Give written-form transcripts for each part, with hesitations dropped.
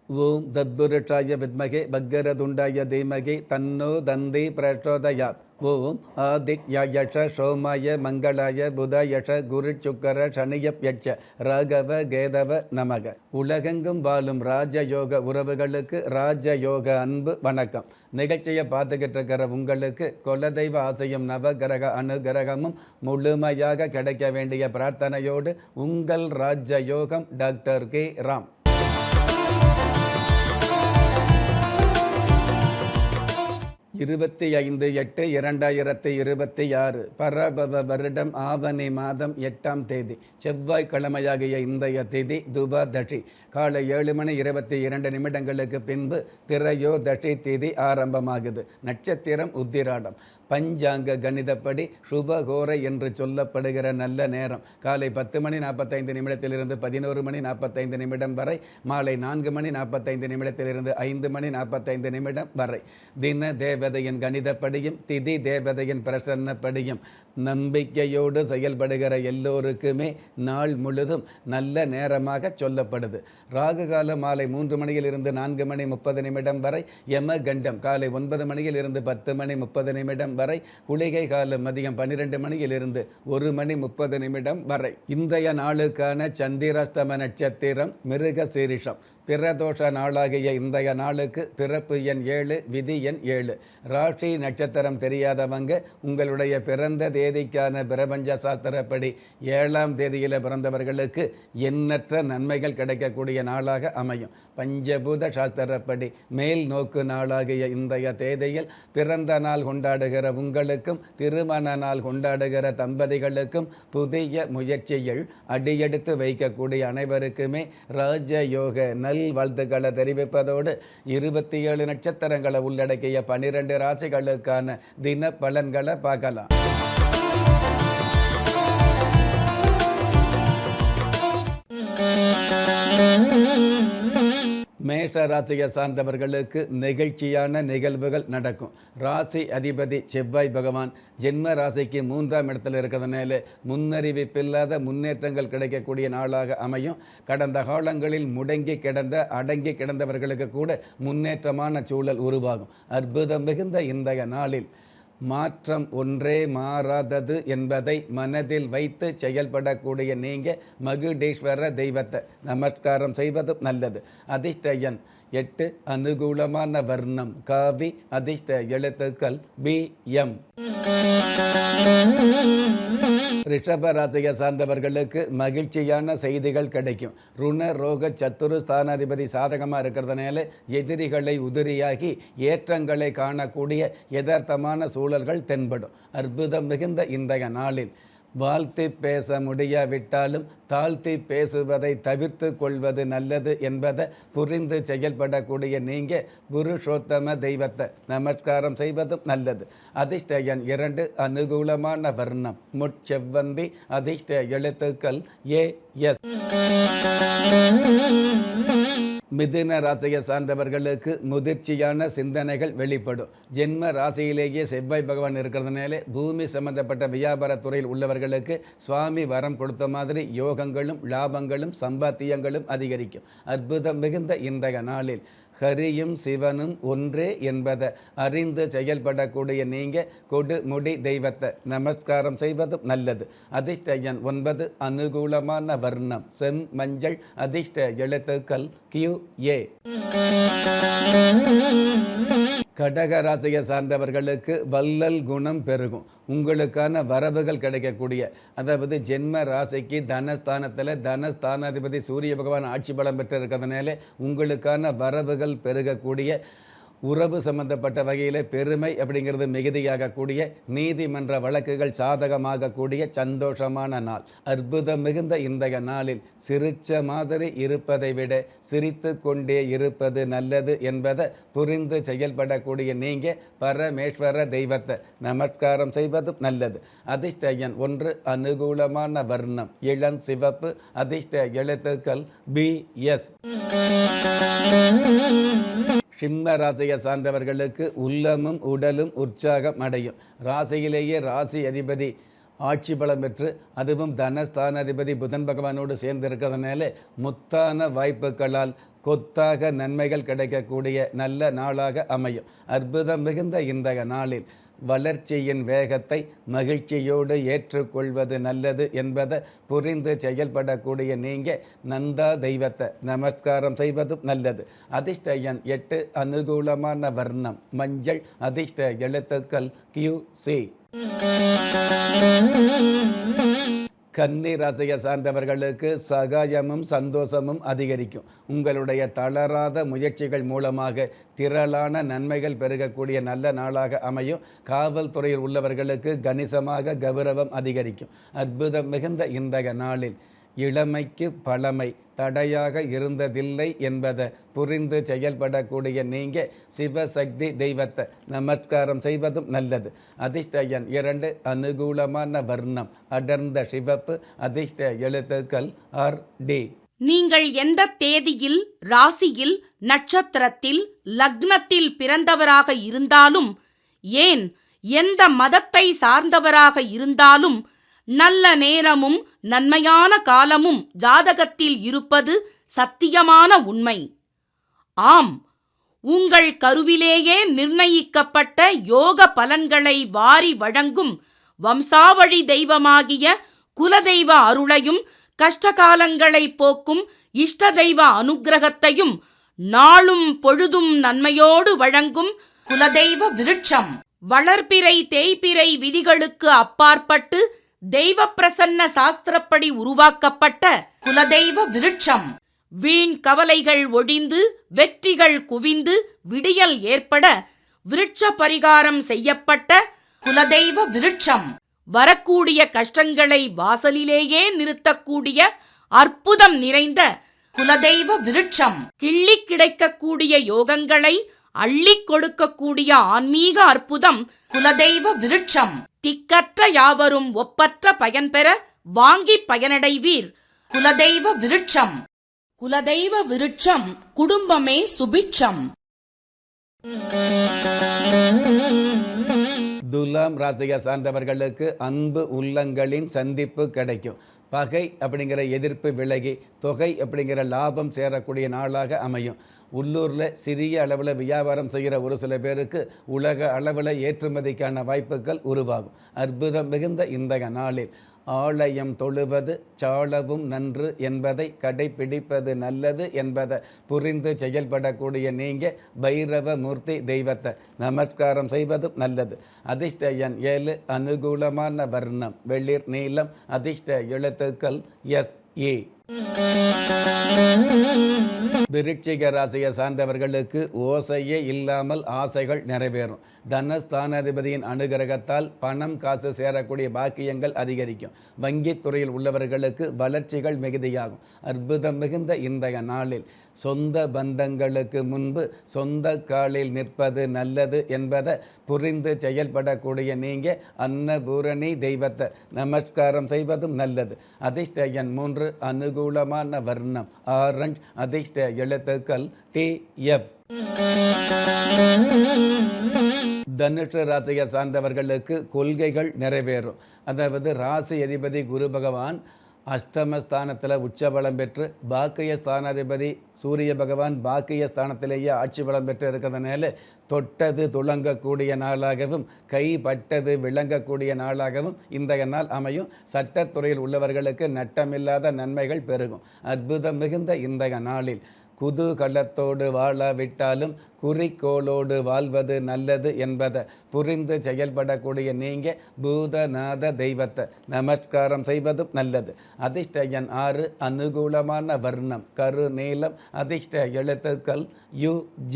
ஓம் தத்புருஷாய வித்மகே பக்கரதுண்டாய தீமகி தன்னோ தந்தி பிரச்சோதயாத். ஓம் ஆதித்யாயஷ சோமாய மங்களாய புதயஷ குரு சுக்கர சனியப்யட்ச ராகவ கேதவ நமக. உலகெங்கும் வாழும் ராஜயோக உறவுகளுக்கு ராஜயோக அன்பு வணக்கம். நிகழ்ச்சியை பார்த்துக்கிட்டு இருக்கிற உங்களுக்கு குலதெய்வ ஆசையும் நவகிரக அனுகிரகமும் முழுமையாக கிடைக்க வேண்டிய பிரார்த்தனையோடு உங்கள் ராஜயோகம் டாக்டர் கே ராம். 25/8/2026 பரபவ வருடம் ஆவணி மாதம் 8ஆம் தேதி செவ்வாய்க்கிழமையாகிய இன்றைய திதி துபாதஷி. காலை 7:22 பின்பு திரையோதஷி திதி ஆரம்பமாகுது. நட்சத்திரம் உத்திராடம். பஞ்சாங்க கணிதப்படி சுபகோரை என்று சொல்லப்படுகிற நல்ல நேரம் காலை 10:45 11:45 வரை, மாலை 4:45 5:45 வரை. தின தேவதையின் கணிதப்படியும் திதி தேவதையின் பிரசன்னப்படியும் நம்பிக்கையோடு செயல்படுகிற எல்லோருக்குமே நாள் முழுதும் நல்ல நேரமாக சொல்லப்படுது. ராகுகால மாலை 3:4:30 வரை, யமகண்டம் காலை 9:00 10:30 வரை, குளிகை காலம் மதியம் 12:00 1:30 வரை. இன்றைய நாளுக்கான சந்திராஷ்டம நட்சத்திரம் மிருக சீரிஷம். பிரதோஷ நாளாகிய இன்றைய நாளுக்கு பிறப்பு எண் 7, விதி எண் 7. ராசி நட்சத்திரம் தெரியாதவங்க உங்களுடைய பிறந்த தேதிக்கான பிரபஞ்ச சாஸ்திரப்படி 7ஆம் தேதியில் பிறந்தவர்களுக்கு எண்ணற்ற நன்மைகள் கிடைக்கக்கூடிய நாளாக அமையும். பஞ்சபூத சாஸ்திரப்படி மேல் நோக்கு நாளாகிய இன்றைய தேதியில் பிறந்த நாள் கொண்டாடுகிற உங்களுக்கும் திருமண நாள் கொண்டாடுகிற தம்பதிகளுக்கும் புதிய முயற்சிகள் அடியெடுத்து வைக்கக்கூடிய அனைவருக்குமே ராஜயோக நல் வாழ்த்துக்களை தெரிவிப்பதோடு 27 நட்சத்திரங்களை உள்ளடக்கிய 12 ராசிகளுக்கான தின பலன்களை பார்க்கலாம். மேஷ ராசியை சார்ந்தவர்களுக்கு நெகிழ்ச்சியான நிகழ்வுகள் நடக்கும். ராசி அதிபதி செவ்வாய் பகவான் ஜென்ம ராசிக்கு 3ஆம் இடத்தில் இருக்கிறதுனால முன்னறிவிப்பில்லாத முன்னேற்றங்கள் கிடைக்கக்கூடிய நாளாக அமையும். கடந்த காலங்களில் முடங்கி அடங்கி கிடந்தவர்களுக்கு கூட முன்னேற்றமான சூழல் உருவாகும். அற்புதம் மிகுந்த இன்றைய நாளில் மாற்றம் ஒன்றே மாறாதது என்பதை மனதில் வைத்து செயல்படக்கூடிய நீங்கள் மகுடேஸ்வர தெய்வத்தை நமஸ்காரம் செய்வதும் நல்லது. அதிர்ஷ்ட எண் 8, அனுகூலமான வர்ணம் காவி, அதிர்ஷ்ட எழுத்துக்கள் BM. ரிஷபராசியை சார்ந்தவர்களுக்கு மகிழ்ச்சியான செய்திகள் கிடைக்கும். ருண ரோக சத்துரு ஸ்தானாதிபதி சாதகமாக இருக்கிறதுனால எதிரிகளை உதிரியாகி ஏற்றங்களை காணக்கூடிய யதார்த்தமான சூழல்கள் தென்படும். அற்புதம் மிகுந்த இன்றைய நாளில் வாழ்த்தி பேச முடியாவிட்டாலும் தாழ்த்தி பேசுவதை தவிர்த்து கொள்வது நல்லது என்பதை புரிந்து செயல்படக்கூடிய நீங்கள் புருஷோத்தம தெய்வத்தை நமஸ்காரம் செய்வதும் நல்லது. அதிர்ஷ்ட எண் 2, அனுகூலமான வர்ணம் முட்செவ்வந்தி, அதிர்ஷ்ட எழுத்துக்கள் AS. மிதுன ராசியை சார்ந்தவர்களுக்கு முதிர்ச்சியான சிந்தனைகள் வெளிப்படும். ஜென்ம ராசியிலேயே செவ்வாய் பகவான் இருக்கிறதுனால பூமி சம்பந்தப்பட்ட வியாபார துறையில் உள்ளவர்களுக்கு சுவாமி வரம் கொடுத்த மாதிரி யோகங்களும் லாபங்களும் சம்பாத்தியங்களும் அதிகரிக்கும். அற்புதம் மிகுந்த இன்றைய நாளில் ஹரியும் சிவனும் ஒன்றே என்பதை அறிந்து செயல்படக்கூடிய நீங்கள் கொடுமுடி தெய்வத்தை நமஸ்காரம் செய்வதும் நல்லது. அதிர்ஷ்ட எண் 9, அனுகூலமான வர்ணம் செம் மஞ்சள், அதிர்ஷ்ட எழுத்துக்கள் QA. கடக ராசியை சார்ந்தவர்களுக்கு வள்ளல் குணம் பெருகும். உங்களுக்கான வரவுகள் கிடைக்கக்கூடிய, அதாவது ஜென்ம ராசிக்கு தனஸ்தானத்தில் தனஸ்தானாதிபதி சூரிய பகவான் ஆட்சி பலம் பெற்று இருக்கிறதுனால உங்களுக்கான வரவுகள் பெருகக்கூடிய, உறவு சம்பந்தப்பட்ட வகையில் பெருமை அப்படிங்கிறது மிகுதியாகக்கூடிய, நீதிமன்ற வழக்குகள் சாதகமாகக்கூடிய சந்தோஷமான நாள். அற்புதம் மிகுந்த இன்றைய நாளில் சிரிச்ச மாதிரி இருப்பதை விட சிரித்து கொண்டே இருப்பது நல்லது என்பதை புரிந்து செயல்படக்கூடிய நீங்கள் பரமேஸ்வர தெய்வத்தை நமஸ்காரம் செய்வதும் நல்லது. அதிர்ஷ்ட எண் 1, அனுகூலமான வர்ணம் இளம் சிவப்பு, அதிர்ஷ்ட எழுத்துக்கள் BS. சிம்ம ராசியை சார்ந்தவர்களுக்கு உள்ளமும் உடலும் உற்சாகம் அடையும். ராசியிலேயே ராசி அதிபதி ஆட்சி பலம் பெற்று அதுவும் தனஸ்தானாதிபதி புதன் பகவானோடு சேர்ந்து இருக்கிறதுனால முத்தான வாய்ப்புகளால் கொத்தாக நன்மைகள் கிடைக்கக்கூடிய நல்ல நாளாக அமையும். அற்புதம் மிகுந்த இன்றைய நாளில் வளர்ச்சியின் வேகத்தை மகிழ்ச்சியோடு ஏற்றுக்கொள்வது நல்லது என்பதை புரிந்து செயல்படக்கூடிய நீங்கள் நந்தா தெய்வத்தை நமஸ்காரம் செய்வதும் நல்லது. அதிர்ஷ்ட எண் 8, அனுகூலமான வர்ணம் மஞ்சள், அதிர்ஷ்ட எழுத்துக்கள் QC. கன்னி ராசியை சார்ந்தவர்களுக்கு சகாயமும் சந்தோஷமும் அதிகரிக்கும். உங்களுடைய தளராத முயற்சிகள் மூலமாக திரளான நன்மைகள் பெருகக்கூடிய நல்ல நாளாக அமையும். காவல்துறையில் உள்ளவர்களுக்கு கணிசமாக கௌரவம் அதிகரிக்கும். அற்புதம் மிகுந்த இன்றைய நாளில் இளமைக்கு பழமை தடையாக இருந்ததில்லை என்பதை புரிந்து செயல்படக்கூடிய நீங்கள் சிவசக்தி தெய்வத்தை நமஸ்காரம் செய்வதும் நல்லது. அதிர்ஷ்ட எண் 2, அனுகூலமான வர்ணம் அடர்ந்த சிவப்பு, அதிர்ஷ்ட எழுத்துக்கள் RD. நீங்கள் எந்த தேதியில், ராசியில், நட்சத்திரத்தில், லக்னத்தில் பிறந்தவராக இருந்தாலும், ஏன் எந்த மதத்தை சார்ந்தவராக இருந்தாலும், நல்ல நேரமும் நன்மையான காலமும் ஜாதகத்தில் இருப்பது சத்தியமான உண்மை. ஆம், உங்கள் கருவிலேயே நிர்ணயிக்கப்பட்ட யோக பலன்களை வாரி வழங்கும் வம்சாவழி தெய்வமாகிய குலதெய்வ அருளையும் கஷ்டகாலங்களை போக்கும் இஷ்ட தெய்வ அனுக்கிரகத்தையும் நாளும் பொழுதும் நன்மையோடு வழங்கும் குலதெய்வ விருட்சம் வளர்பிறை தேய்பிறை விதிகளுக்கு அப்பாற்பட்டு தெய்வ பிரசன்ன சாஸ்திரப்படி உருவாக்கப்பட்ட குலதெய்வ விருட்சம். வீண் கவலைகள் ஒழிந்து வெற்றிகள் குவிந்து விடியல் ஏற்பட விருட்ச பரிகாரம் செய்யப்பட்ட குலதெய்வ விருட்சம். வரக்கூடிய கஷ்டங்களை வாசலிலேயே நிறுத்தக்கூடிய அற்புதம் நிறைந்த குலதெய்வ விருட்சம். கிள்ளி கிடைக்கக்கூடிய யோகங்களை அள்ளி கொடுக்கக்கூடிய ஆன்மீக அற்புதம் குலதெய்வ விருட்சம். திக்கற்ற யாவரும் ஒப்பற்ற பயன்பெற வாங்கி பயனடைவீர். குலதெய்வ விருட்சம். குலதெய்வ விருட்சம் குடும்பமே சுபிட்சம். துலாம் ராசியை சார்ந்தவர்களுக்கு அன்பு உள்ளங்களின் சந்திப்பு கிடைக்கும். பகை அப்படிங்கிற எதிர்ப்பு விலகி தொகை அப்படிங்கிற லாபம் சேரக்கூடிய நாளாக அமையும். உள்ளூரில் சிறிய அளவில் வியாபாரம் செய்கிற ஒரு சில பேருக்கு உலக அளவில் ஏற்றுமதிக்கான வாய்ப்புகள் உருவாகும். அற்புதம் மிகுந்த இன்றைய நாளில் ஆலயம் தொழுவது சாலவும் நன்று என்பதை கடைபிடிப்பது நல்லது என்பதை புரிந்து செயல்படக்கூடிய நீங்கள் பைரவ மூர்த்தி தெய்வத்தை நமஸ்காரம் செய்வதும் நல்லது. அதிர்ஷ்ட எண் 7, அனுகூலமான வர்ணம் வெளிர் நீலம், அதிர்ஷ்ட எழுத்துக்கள் SE. விருச்சிக ராசியை சார்ந்தவர்களுக்கு ஓசையே இல்லாமல் ஆசைகள் நிறைவேறும். தனஸ்தானாதிபதியின் அனுகிரகத்தால் பணம் காசு சேரக்கூடிய பாக்கியங்கள் அதிகரிக்கும். வங்கித் துறையில் உள்ளவர்களுக்கு வளர்ச்சிகள் மிகுதியாகும். அற்புதம் மிகுந்த இன்றைய நாளில் சொந்த பந்தங்களுக்கு முன்பு சொந்த காலில் நிற்பது நல்லது என்பதை புரிந்து செயல்படக்கூடிய நீங்கள் அன்னபூரணி தெய்வத்தை நமஸ்காரம் செய்வதும் நல்லது. அதிர்ஷ்ட எண் 3, அனுகூலமான வர்ணம் ஆரஞ்ச், அதிர்ஷ்ட எழுத்துக்கள் TF. தனுஷ ராசியை சார்ந்தவர்களுக்கு கொள்கைகள் நிறைவேறும். அதாவது ராசி அதிபதி குரு பகவான் அஷ்டமஸ்தானத்தில் உச்சபலம் பெற்று பாக்கிய ஸ்தானாதிபதி சூரிய பகவான் பாக்கிய ஸ்தானத்திலேயே ஆட்சி பலம் பெற்று இருக்கிறதுனால தொட்டது துளங்கக்கூடிய நாளாகவும் கைப்பட்டது விளங்கக்கூடிய நாளாகவும் இன்றைய நாள் அமையும். சட்டத்துறையில் உள்ளவர்களுக்கு நட்டமில்லாத நன்மைகள் பெருகும். அற்புதம் மிகுந்த இன்றைய நாளில் குதூகலத்தோடு வாழாவிட்டாலும் குறிக்கோளோடு வாழ்வது நல்லது என்பதை புரிந்து செயல்படக்கூடிய நீங்கள் பூதநாத தெய்வத்தை நமஸ்காரம் செய்வதும் நல்லது. அதிர்ஷ்ட எண் 6, அனுகூலமான வர்ணம் கரு நீலம், அதிர்ஷ்ட எழுத்துக்கள் UG.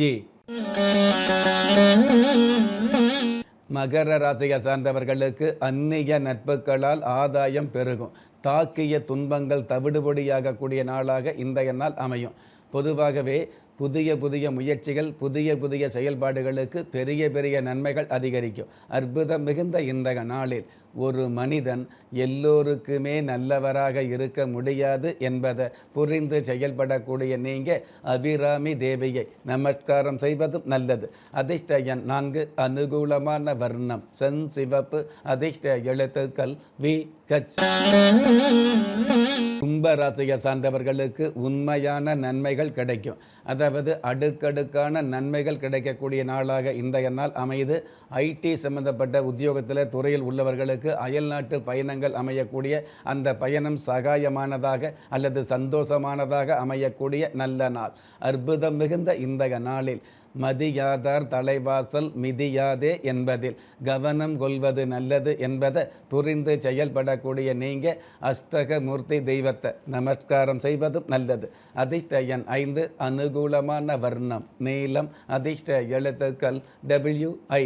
மகர ராசியை சார்ந்தவர்களுக்கு அந்நிய நட்புகளால் ஆதாயம் பெருகும். தாக்கிய துன்பங்கள் தவிடுபொடியாகக்கூடிய நாளாக இன்றைய நாள் அமையும். பொதுவாகவே புதிய முயற்சிகள் புதிய செயல்பாடுகளுக்கு பெரிய நன்மைகள் அதிகரிக்கும். அற்புதம் மிகுந்த இன்றைய நாளில் ஒரு மனிதன் எல்லோருக்குமே நல்லவராக இருக்க முடியாது என்பதை புரிந்து செயல்படக்கூடிய நீங்கள் அபிராமி தேவியை நமஸ்காரம் செய்வதும் நல்லது. அதிர்ஷ்ட எண் 4, அனுகூலமான வர்ணம் சென் சிவப்பு, அதிர்ஷ்ட எழுத்துக்கள் VH. கும்பராசியை சார்ந்தவர்களுக்கு உண்மையான நன்மைகள் கிடைக்கும். அதாவது அடுக்கடுக்கான நன்மைகள் கிடைக்கக்கூடிய நாளாக இன்றைய நாள் அமைது. ஐடி சம்பந்தப்பட்ட உத்தியோகத்தில் துறையில் உள்ளவர்களுக்கு அயல்நாட்டு பயணங்கள் அமையக்கூடிய அந்த பயணம் சகாயமானதாக அல்லது சந்தோஷமானதாக அமையக்கூடிய நல்ல நாள். அற்புதம் மிகுந்த இன்றைய நாளில் மதியாதார் தலைவாசல் மிதியாதே என்பதில் கவனம் கொள்வது நல்லது என்பதை புரிந்து செயல்படக்கூடிய நீங்கள் அஷ்டகமூர்த்தி தெய்வத்தை நமஸ்காரம் செய்வதும் நல்லது. அதிர்ஷ்ட எண் 5, அனுகூலமான வர்ணம் நீலம், அதிர்ஷ்ட எழுத்துக்கள் WI.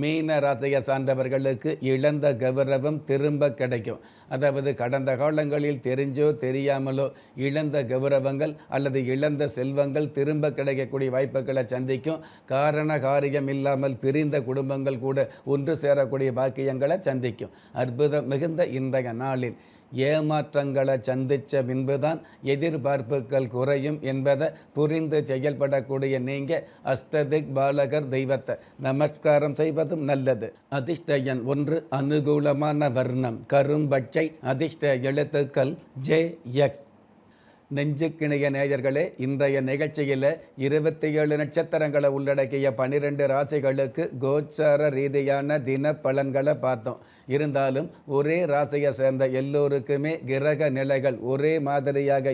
மீன ராசியை சார்ந்தவர்களுக்கு இழந்த கௌரவம் திரும்ப கிடைக்கும். அதாவது கடந்த காலங்களில் தெரிஞ்சோ தெரியாமலோ இழந்த கௌரவங்கள் அல்லது இழந்த செல்வங்கள் திரும்ப கிடைக்கக்கூடிய வாய்ப்புகளை சந்திக்கும். காரண காரியம் இல்லாமல் பிரிந்த குடும்பங்கள் கூட ஒன்று சேரக்கூடிய பாக்கியங்களை சந்திக்கும். அற்புதம் மிகுந்த இன்றைய நாளில் ஏமாற்றங்களை சந்தித்த பின்புதான் எதிர்பார்ப்புகள் குறையும் என்பதை புரிந்து செயல்படக்கூடிய நீங்கள் அஷ்டதிக் பாலகர் தெய்வத்தை நமஸ்காரம் செய்வதும் நல்லது. அதிர்ஷ்ட எண் 1, அனுகூலமான வர்ணம் கரும்பச்சை, அதிர்ஷ்ட எழுத்துக்கள் JX. நெஞ்சுக்கிணைய நேயர்களே, இன்றைய நிகழ்ச்சியில் 27 நட்சத்திரங்களை உள்ளடக்கிய 12 ராசிகளுக்கு கோச்சார ரீதியான தின பலன்களை பார்த்தோம். இருந்தாலும் ஒரே ராசியை சேர்ந்த எல்லோருக்குமே கிரக நிலைகள் ஒரே மாதிரியாக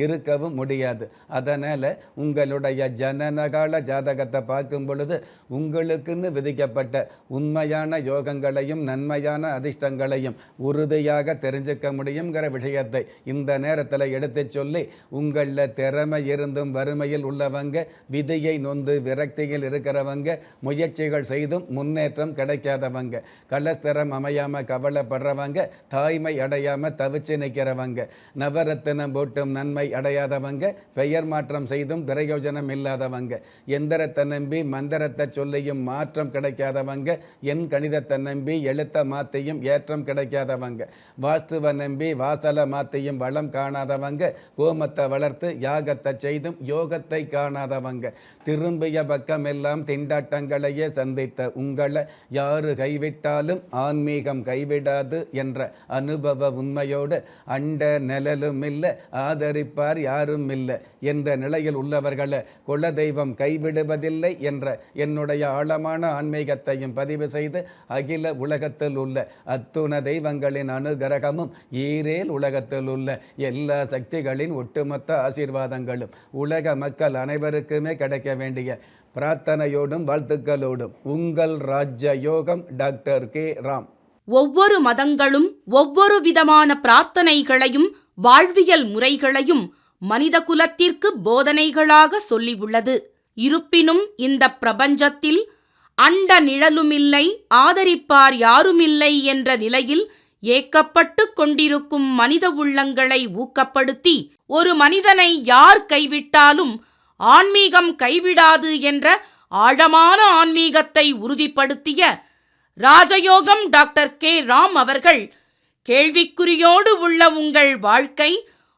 இருக்கவும் முடியாது. அதனால் உங்களுடைய ஜனனகால ஜாதகத்தை பார்க்கும் பொழுது உங்களுக்குன்னு விதிக்கப்பட்ட உண்மையான யோகங்களையும் நன்மையான அதிர்ஷ்டங்களையும் உறுதியாக தெரிஞ்சுக்க முடியுங்கிற விஷயத்தை இந்த நேரத்தில் எடுத்து சொல்லி, உங்களில் திறமை இருந்தும் வறுமையில் உள்ளவங்க, விதியை நொந்து விரக்தியில் இருக்கிறவங்க, முயற்சிகள் செய்தும் முன்னேற்றம் கிடைக்காதவங்க, கலஸ்தரம் அமையாமல் கவலைப்படுறவங்க, தாய்மை அடையாமல் தவிச்சு நிற்கிறவங்க, நவரத்தினம் போட்டும் நன்மை அடையாதவங்க, பெயர் மாற்றம் செய்தும் பிரயோஜனம் இல்லாதவங்க, எந்திரத்தை நம்பி மந்திரத்தை சொல்லியும் மாற்றம் கிடைக்காதவங்க, என் கணிதத்தை நம்பி எழுத்த மாற்றியும் ஏற்றம் கிடைக்காதவங்க, வாஸ்துவை நம்பி வாசலை மாற்றியும் வளம் காணாதவங்க, கோமத்தை வளர்த்து யாகத்தை செய்தும் யோகத்தை காணாதவங்க, திரும்பிய பக்கம் எல்லாம் திண்டாட்டங்களையே சந்தித்த உங்களை யாரு கைவிட்டாலும் ஆன்மீகம் கைவிடாது என்ற அனுபவ உண்மையோடு அண்ட நிழலும் இல்லை, ஆதரிப்பார் யாரும் இல்லை என்ற நிலையில் உள்ளவர்களை குலதெய்வம் கைவிடுவதில்லை என்ற என்னுடைய ஆழமான ஆன்மீகத்தையும் பதிவு செய்து அகில உலகத்தில் உள்ள அத்துண தெய்வங்களின் அனுகிரகமும் ஈரேல் உலகத்தில் உள்ள எல்லா சக்திகளின் ஒட்டுமொத்த ஆசீர்வாதங்களும் உலக மக்கள் அனைவருக்குமே கிடைக்க வேண்டிய பிரார்த்தனையோடும் வாழ்த்துக்களோடும் உங்கள் ராஜ்ய யோகம் டாக்டர் K. ராம். ஒவ்வொரு மதங்களும் ஒவ்வொரு விதமான பிரார்த்தனைகளையும் வாழ்வியல் முறைகளையும் மனித குலத்திற்கு போதனைகளாக சொல்லியுள்ளது. இருப்பினும் இந்த பிரபஞ்சத்தில் அண்ட நிழலுமில்லை, ஆதரிப்பார் யாருமில்லை என்ற நிலையில் ஏக்கப்பட்டு கொண்டிருக்கும் மனித உள்ளங்களை ஊக்கப்படுத்தி, ஒரு மனிதனை யார் கைவிட்டாலும் ஆன்மீகம் கைவிடாது என்ற ஆழமான ஆன்மீகத்தை உறுதிப்படுத்திய ராஜயோகம் டாக்டர் K. ராம் அவர்கள், கேள்விக்குறியோடு உள்ள உங்கள் வாழ்க்கை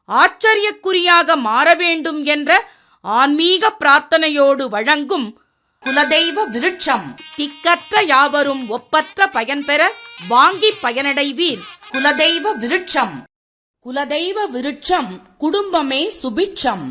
ஆச்சரியக்குறியாக மாற வேண்டும் என்ற ஆன்மீக பிரார்த்தனையோடு வழங்கும் குலதெய்வ விருட்சம். திக்கற்ற யாவரும் ஒப்பற்ற பயன்பெற வாங்கி பயனடைவீர். குலதெய்வ விருட்சம். குலதெய்வ விருட்சம் குடும்பமே சுபிட்சம்.